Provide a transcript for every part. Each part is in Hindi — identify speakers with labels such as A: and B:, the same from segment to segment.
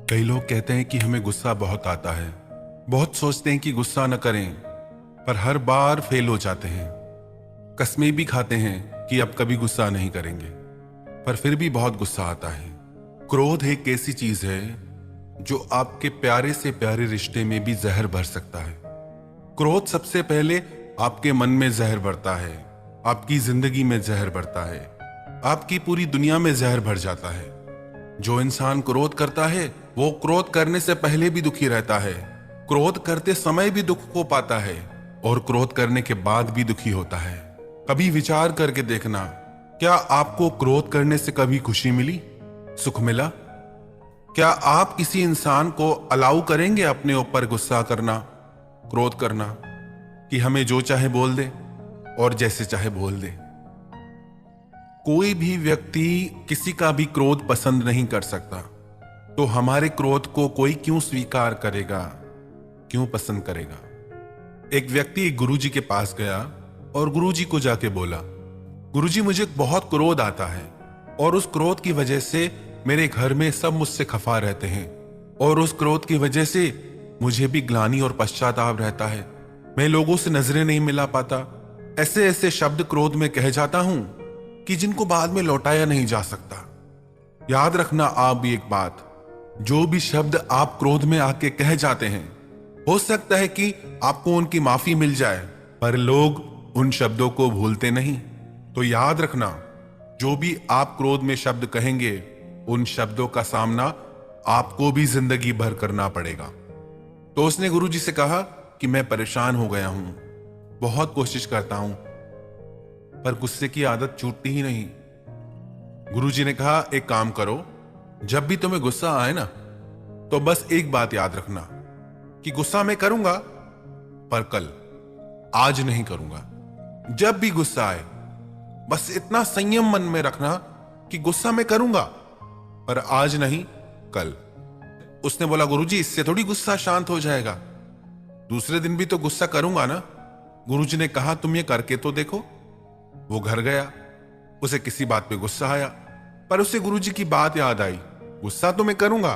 A: कई लोग कहते हैं कि हमें गुस्सा बहुत आता है। बहुत सोचते हैं कि गुस्सा न करें, पर हर बार फेल हो जाते हैं। कस्में भी खाते हैं कि अब कभी गुस्सा नहीं करेंगे, पर फिर भी बहुत गुस्सा आता है। क्रोध एक ऐसी चीज है जो आपके प्यारे से प्यारे रिश्ते में भी जहर भर सकता है। क्रोध सबसे पहले आपके मन में जहर भरता है, आपकी जिंदगी में जहर भरता है, आपकी पूरी दुनिया में जहर भर जाता है। जो इंसान क्रोध करता है वो क्रोध करने से पहले भी दुखी रहता है, क्रोध करते समय भी दुख को पाता है और क्रोध करने के बाद भी दुखी होता है। कभी विचार करके देखना, क्या आपको क्रोध करने से कभी खुशी मिली, सुख मिला? क्या आप किसी इंसान को अलाउ करेंगे अपने ऊपर गुस्सा करना, क्रोध करना, कि हमें जो चाहे बोल दे और जैसे चाहे बोल दे? कोई भी व्यक्ति किसी का भी क्रोध पसंद नहीं कर सकता, तो हमारे क्रोध को कोई क्यों स्वीकार करेगा, क्यों पसंद करेगा? एक व्यक्ति एक गुरुजी के पास गया और गुरुजी को जाके बोला, गुरुजी मुझे बहुत क्रोध आता है और उस क्रोध की वजह से मेरे घर में सब मुझसे खफा रहते हैं और उस क्रोध की वजह से मुझे भी ग्लानि और पश्चाताप रहता है। मैं लोगों से नजरें नहीं मिला पाता, ऐसे ऐसे शब्द क्रोध में कह जाता हूं कि जिनको बाद में लौटाया नहीं जा सकता। याद रखना आप भी एक बात, जो भी शब्द आप क्रोध में आके कह जाते हैं, हो सकता है कि आपको उनकी माफी मिल जाए, पर लोग उन शब्दों को भूलते नहीं। तो याद रखना, जो भी आप क्रोध में शब्द कहेंगे, उन शब्दों का सामना आपको भी जिंदगी भर करना पड़ेगा। तो उसने गुरुजी से कहा कि मैं परेशान हो गया हूं, बहुत कोशिश करता हूं, पर गुस्से की आदत छूटती ही नहीं। गुरुजी ने कहा, एक काम करो, जब भी तुम्हें गुस्सा आए ना, तो बस एक बात याद रखना कि गुस्सा मैं करूंगा, पर कल, आज नहीं करूंगा। जब भी गुस्सा आए, बस इतना संयम मन में रखना कि गुस्सा मैं करूंगा, पर आज नहीं, कल। उसने बोला, गुरुजी इससे थोड़ी गुस्सा शांत हो जाएगा, दूसरे दिन भी तो गुस्सा करूंगा ना। गुरुजी ने कहा, तुम ये करके तो देखो। वो घर गया, उसे किसी बात पे गुस्सा आया, पर उसे गुरुजी की बात याद आई, गुस्सा तो मैं करूंगा,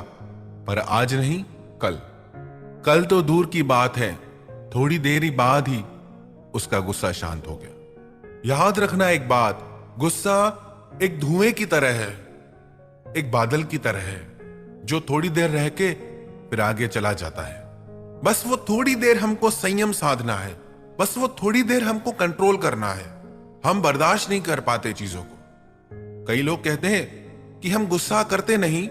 A: पर आज नहीं, कल। कल तो दूर की बात है, थोड़ी देर ही बाद ही उसका गुस्सा शांत हो गया। याद रखना एक बात, गुस्सा एक धुएं की तरह है, एक बादल की तरह है, जो थोड़ी देर रह के फिर आगे चला जाता है। बस वो थोड़ी देर हमको संयम साधना है, बस वो थोड़ी देर हमको कंट्रोल करना है। हम बर्दाश्त नहीं कर पाते चीजों को। कई लोग कहते हैं कि हम गुस्सा करते नहीं,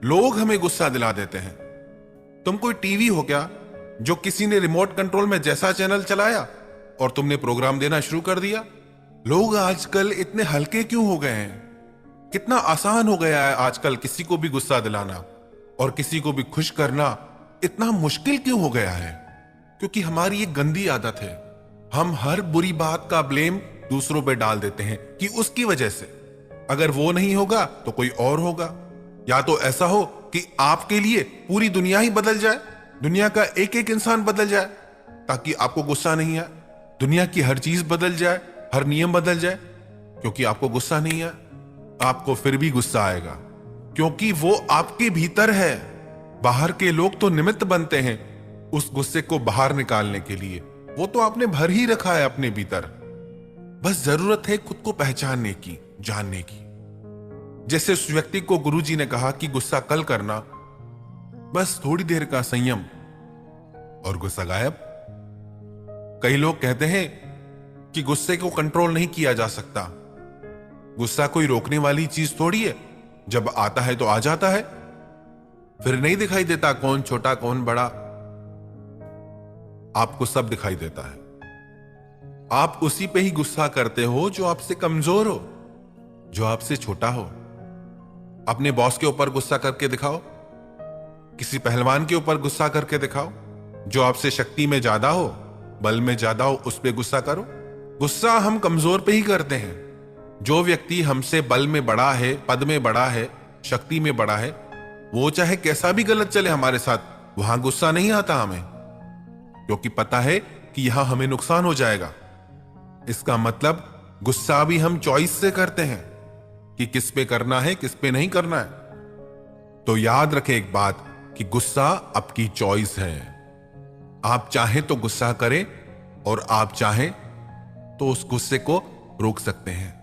A: लोग हमें गुस्सा दिला देते हैं। तुम कोई टीवी हो क्या जो किसी ने रिमोट कंट्रोल में जैसा चैनल चलाया और तुमने प्रोग्राम देना शुरू कर दिया? लोग आजकल इतने हल्के क्यों हो गए हैं? कितना आसान हो गया है आजकल किसी को भी गुस्सा दिलाना और किसी को भी खुश करना इतना मुश्किल क्यों हो गया है? क्योंकि हमारी एक गंदी आदत है, हम हर बुरी बात का ब्लेम दूसरों पे डाल देते हैं कि उसकी वजह से, अगर वो नहीं होगा तो कोई और होगा। या तो ऐसा हो कि आपके लिए पूरी दुनिया ही बदल जाए, दुनिया का एक एक इंसान बदल जाए ताकि आपको गुस्सा नहीं आए, दुनिया की हर चीज बदल जाए, हर नियम बदल जाए, क्योंकि आपको गुस्सा नहीं आए। आपको फिर भी गुस्सा आएगा क्योंकि वो आपके भीतर है। बाहर के लोग तो निमित्त बनते हैं उस गुस्से को बाहर निकालने के लिए, वो तो आपने भर ही रखा है अपने भीतर। बस जरूरत है खुद को पहचानने की, जानने की। जैसे उस व्यक्ति को गुरुजी ने कहा कि गुस्सा कल करना, बस थोड़ी देर का संयम और गुस्सा गायब। कई लोग कहते हैं कि गुस्से को कंट्रोल नहीं किया जा सकता। गुस्सा कोई रोकने वाली चीज थोड़ी है, जब आता है तो आ जाता है, फिर नहीं दिखाई देता कौन छोटा कौन बड़ा, आपको सब दिखाई देता है। आप उसी पे ही गुस्सा करते हो जो आपसे कमजोर हो, जो आपसे छोटा हो। अपने बॉस के ऊपर गुस्सा करके दिखाओ, किसी पहलवान के ऊपर गुस्सा करके दिखाओ, जो आपसे शक्ति में ज्यादा हो, बल में ज्यादा हो, उस पे गुस्सा करो। गुस्सा हम कमजोर पे ही करते हैं। जो व्यक्ति हमसे बल में बड़ा है, पद में बड़ा है, शक्ति में बड़ा है, वो चाहे कैसा भी गलत चले हमारे साथ, वहां गुस्सा नहीं आता हमें, क्योंकि पता है कि यहां हमें नुकसान हो जाएगा। इसका मतलब गुस्सा भी हम चॉइस से करते हैं कि किस पे करना है, किस पे नहीं करना है। तो याद रखें एक बात, कि गुस्सा आपकी चॉइस है। आप चाहें तो गुस्सा करें और आप चाहें तो उस गुस्से को रोक सकते हैं।